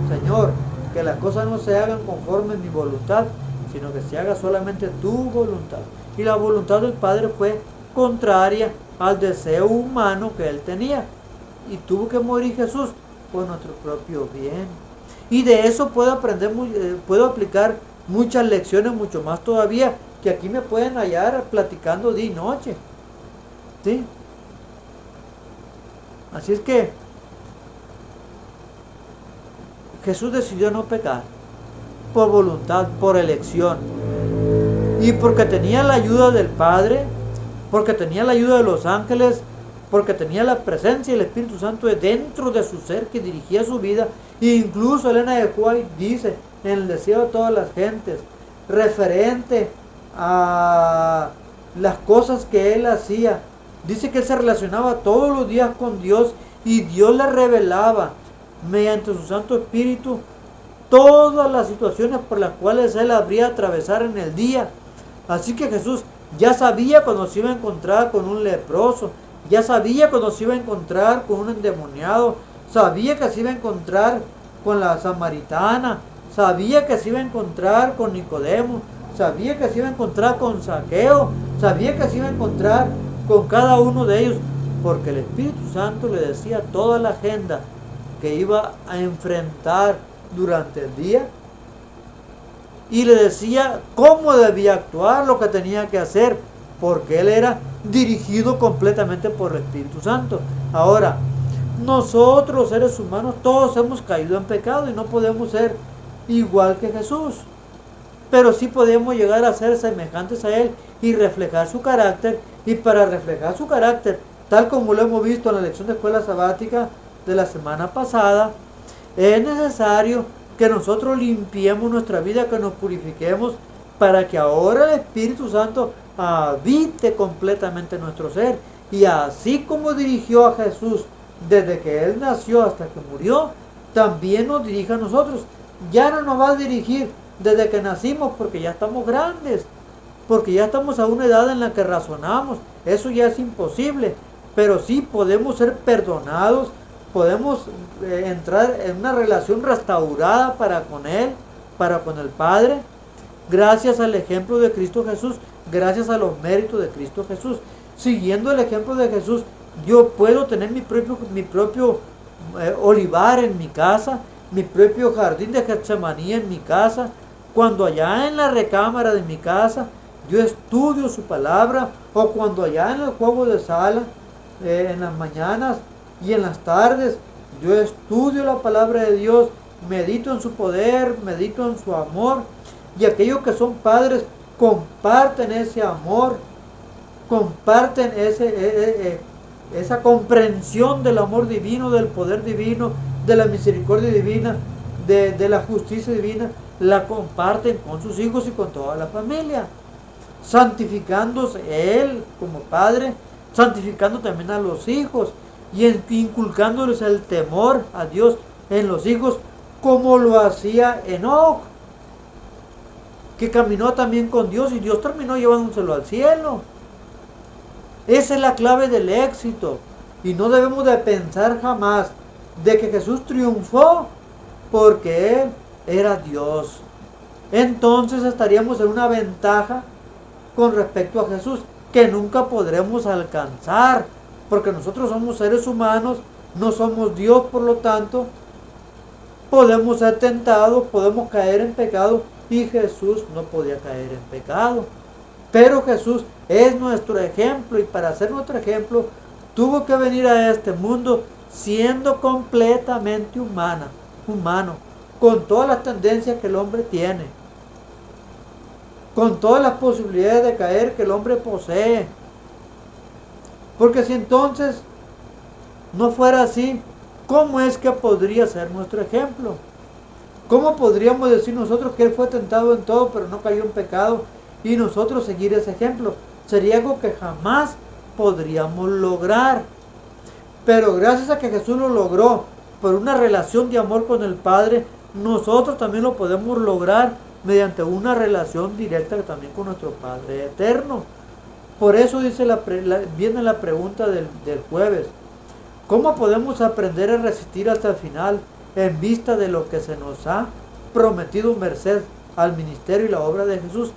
[SPEAKER 1] Señor, que las cosas no se hagan conforme a mi voluntad, sino que se haga solamente tu voluntad. Y la voluntad del Padre fue contraria al deseo humano que él tenía. Y tuvo que morir Jesús por nuestro propio bien. Y de eso puedo aplicar muchas lecciones, mucho más todavía, que aquí me pueden hallar platicando día y noche. ¿Sí? Así es que Jesús decidió no pecar por voluntad, por elección. Y porque tenía la ayuda del Padre, porque tenía la ayuda de los ángeles, porque tenía la presencia del Espíritu Santo dentro de su ser que dirigía su vida. E incluso Elena de White dice en el deseo de todas las gentes, referente a las cosas que él hacía, dice que él se relacionaba todos los días con Dios y Dios le revelaba mediante su Santo Espíritu todas las situaciones por las cuales él habría atravesar en el día. Así que Jesús ya sabía cuando se iba a encontrar con un leproso, ya sabía cuando se iba a encontrar con un endemoniado, sabía que se iba a encontrar con la samaritana, sabía que se iba a encontrar con Nicodemo, sabía que se iba a encontrar con Zaqueo, sabía que se iba a encontrar con cada uno de ellos, porque el Espíritu Santo le decía toda la agenda que iba a enfrentar durante el día y le decía cómo debía actuar, lo que tenía que hacer, porque él era dirigido completamente por el Espíritu Santo. Ahora, nosotros seres humanos todos hemos caído en pecado y no podemos ser igual que Jesús, pero sí podemos llegar a ser semejantes a Él y reflejar su carácter. Y para reflejar su carácter, tal como lo hemos visto en la lección de escuela sabática de la semana pasada, es necesario que nosotros limpiemos nuestra vida, que nos purifiquemos, para que ahora el Espíritu Santo habite completamente nuestro ser. Y así como dirigió a Jesús desde que Él nació hasta que murió, también nos dirige a nosotros. Ya no nos va a dirigir desde que nacimos, porque ya estamos grandes, porque ya estamos a una edad en la que razonamos. Eso ya es imposible, pero sí podemos ser perdonados, podemos entrar en una relación restaurada para con Él, para con el Padre, gracias al ejemplo de Cristo Jesús, gracias a los méritos de Cristo Jesús. Siguiendo el ejemplo de Jesús, yo puedo tener mi propio olivar en mi casa, mi propio jardín de Getsemaní en mi casa, cuando allá en la recámara de mi casa yo estudio su palabra, o cuando allá en el juego de sala, en las mañanas y en las tardes, yo estudio la palabra de Dios, medito en su poder, medito en su amor, y aquellos que son padres comparten ese amor, comparten esa comprensión del amor divino, del poder divino, de la misericordia divina, de la justicia divina, la comparten con sus hijos y con toda la familia, santificándose Él como Padre, santificando también a los hijos y inculcándoles el temor a Dios en los hijos, como lo hacía Enoc, que caminó también con Dios y Dios terminó llevándoselo al cielo. Esa es la clave del éxito, y no debemos de pensar jamás de que Jesús triunfó porque Él era Dios. Entonces estaríamos en una ventaja con respecto a Jesús que nunca podremos alcanzar, porque nosotros somos seres humanos, no somos Dios. Por lo tanto, podemos ser tentados, podemos caer en pecado, y Jesús no podía caer en pecado. Pero Jesús es nuestro ejemplo, y para ser nuestro ejemplo tuvo que venir a este mundo siendo completamente humano, con todas las tendencias que el hombre tiene, con todas las posibilidades de caer que el hombre posee. Porque si entonces no fuera así, ¿cómo es que podría ser nuestro ejemplo? ¿Cómo podríamos decir nosotros que Él fue tentado en todo pero no cayó en pecado, y nosotros seguir ese ejemplo? Sería algo que jamás podríamos lograr. Pero gracias a que Jesús lo logró por una relación de amor con el Padre, nosotros también lo podemos lograr mediante una relación directa también con nuestro Padre eterno. Por eso viene la pregunta del jueves: ¿cómo podemos aprender a resistir hasta el final en vista de lo que se nos ha prometido merced al ministerio y la obra de Jesús?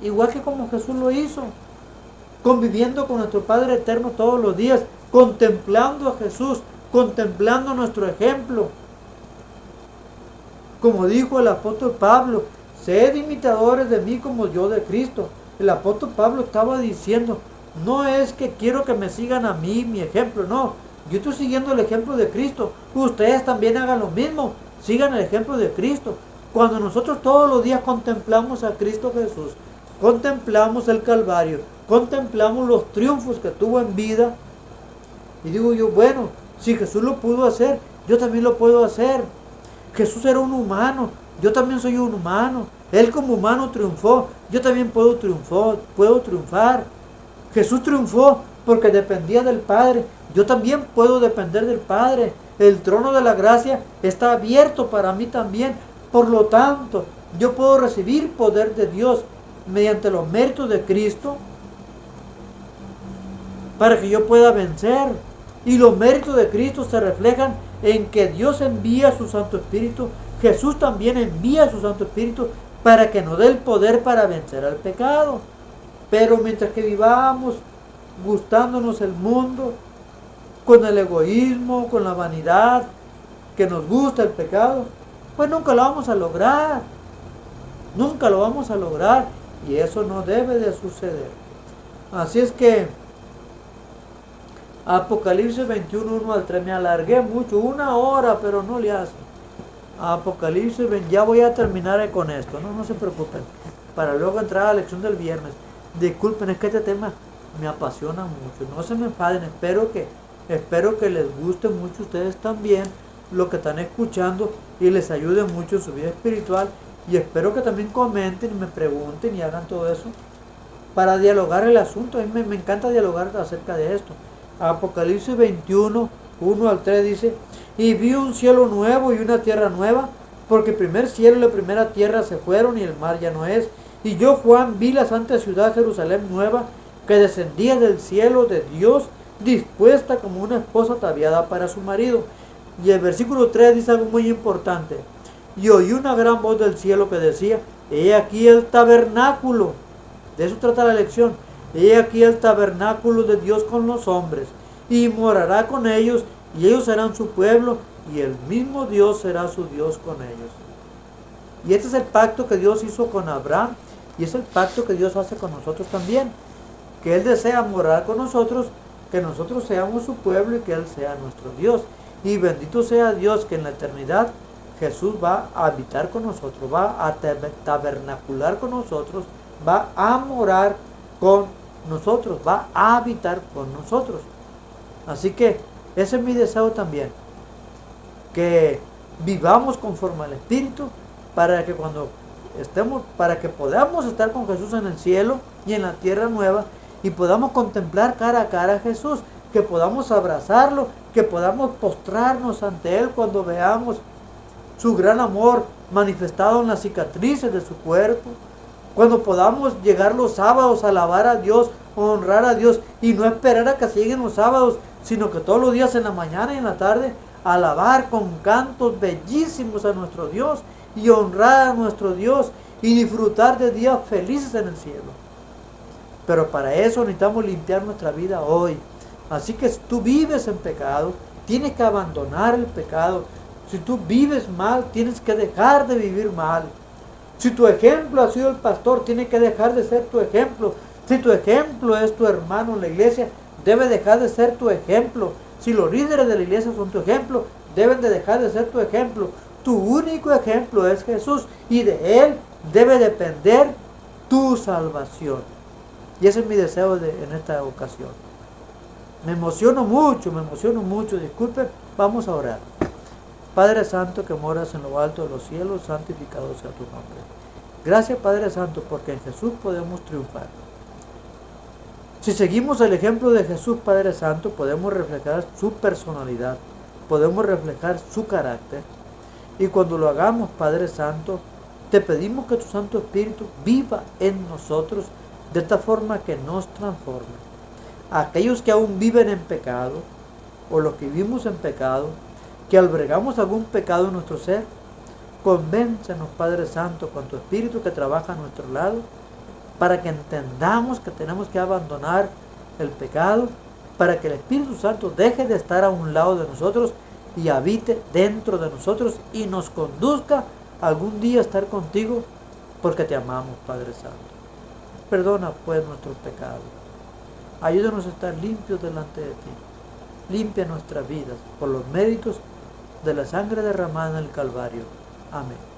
[SPEAKER 1] Igual que como Jesús lo hizo, conviviendo con nuestro Padre eterno todos los días, contemplando a Jesús, contemplando nuestro ejemplo. Como dijo el apóstol Pablo: sed imitadores de mí como yo de Cristo. El apóstol Pablo estaba diciendo, no es que quiero que me sigan a mí, mi ejemplo, no. Yo estoy siguiendo el ejemplo de Cristo. Ustedes también hagan lo mismo, sigan el ejemplo de Cristo. Cuando nosotros todos los días contemplamos a Cristo Jesús, contemplamos el Calvario, contemplamos los triunfos que tuvo en vida, y digo yo, bueno, si Jesús lo pudo hacer, yo también lo puedo hacer. Jesús era un humano, yo también soy un humano. Él como humano triunfó, yo también puedo triunfar. Jesús triunfó porque dependía del Padre, yo también puedo depender del Padre. El trono de la gracia está abierto para mí también. Por lo tanto, yo puedo recibir poder de Dios mediante los méritos de Cristo para que yo pueda vencer. Y los méritos de Cristo se reflejan en que Dios envía su Santo Espíritu. Jesús también envía su Santo Espíritu para que nos dé el poder para vencer al pecado. Pero mientras que vivamos gustándonos el mundo, con el egoísmo, con la vanidad, que nos gusta el pecado, pues nunca lo vamos a lograr. Nunca lo vamos a lograr. Y eso no debe de suceder. Así es que Apocalipsis 21, 1 al 3, me alargué mucho, 1 hora, pero no le hace. Apocalipsis 20, ya voy a terminar con esto, no se preocupen, para luego entrar a la lección del viernes. Disculpen, es que este tema me apasiona mucho, no se me enfaden, espero que les guste mucho a ustedes también lo que están escuchando y les ayude mucho en su vida espiritual, y espero que también comenten y me pregunten y hagan todo eso para dialogar el asunto. A mí me encanta dialogar acerca de esto. Apocalipsis 21, 1 al 3 dice: y vi un cielo nuevo y una tierra nueva, porque el primer cielo y la primera tierra se fueron y el mar ya no es. Y yo, Juan, vi la santa ciudad Jerusalén nueva, que descendía del cielo de Dios, dispuesta como una esposa ataviada para su marido. Y el versículo 3 dice algo muy importante: y oí una gran voz del cielo que decía: he aquí el tabernáculo. De eso trata la lección. He aquí el tabernáculo de Dios con los hombres, y morará con ellos, y ellos serán su pueblo, y el mismo Dios será su Dios con ellos. Y este es el pacto que Dios hizo con Abraham, y es el pacto que Dios hace con nosotros también, que Él desea morar con nosotros, que nosotros seamos su pueblo y que Él sea nuestro Dios. Y bendito sea Dios que en la eternidad Jesús va a habitar con nosotros, va a tabernacular con nosotros, va a morar con nosotros, va a habitar con nosotros. Así que ese es mi deseo también, que vivamos conforme al Espíritu, para que cuando estemos, para que podamos estar con Jesús en el cielo y en la tierra nueva, y podamos contemplar cara a cara a Jesús, que podamos abrazarlo, que podamos postrarnos ante Él cuando veamos su gran amor manifestado en las cicatrices de su cuerpo, cuando podamos llegar los sábados a alabar a Dios, honrar a Dios, y no esperar a que lleguen los sábados, sino que todos los días en la mañana y en la tarde alabar con cantos bellísimos a nuestro Dios y honrar a nuestro Dios y disfrutar de días felices en el cielo. Pero para eso necesitamos limpiar nuestra vida hoy. Así que si tú vives en pecado, tienes que abandonar el pecado. Si tú vives mal, tienes que dejar de vivir mal. Si tu ejemplo ha sido el pastor, tiene que dejar de ser tu ejemplo. Si tu ejemplo es tu hermano en la iglesia, debe dejar de ser tu ejemplo. Si los líderes de la iglesia son tu ejemplo, deben de dejar de ser tu ejemplo. Tu único ejemplo es Jesús, y de Él debe depender tu salvación. Y ese es mi deseo en esta ocasión. Me emociono mucho, disculpen, vamos a orar. Padre Santo que moras en lo alto de los cielos, santificado sea tu nombre. Gracias, Padre Santo, porque en Jesús podemos triunfar. Si seguimos el ejemplo de Jesús, Padre Santo, podemos reflejar su personalidad, podemos reflejar su carácter. Y cuando lo hagamos, Padre Santo, te pedimos que tu Santo Espíritu viva en nosotros de esta forma que nos transforme. Aquellos que aún viven en pecado, o los que vivimos en pecado, que albergamos algún pecado en nuestro ser, convéncenos, Padre Santo, con tu Espíritu que trabaja a nuestro lado, para que entendamos que tenemos que abandonar el pecado, para que el Espíritu Santo deje de estar a un lado de nosotros y habite dentro de nosotros y nos conduzca algún día a estar contigo, porque te amamos, Padre Santo. Perdona pues nuestros pecados. Ayúdanos a estar limpios delante de ti. Limpia nuestras vidas por los méritos de la sangre derramada en el Calvario. Amén.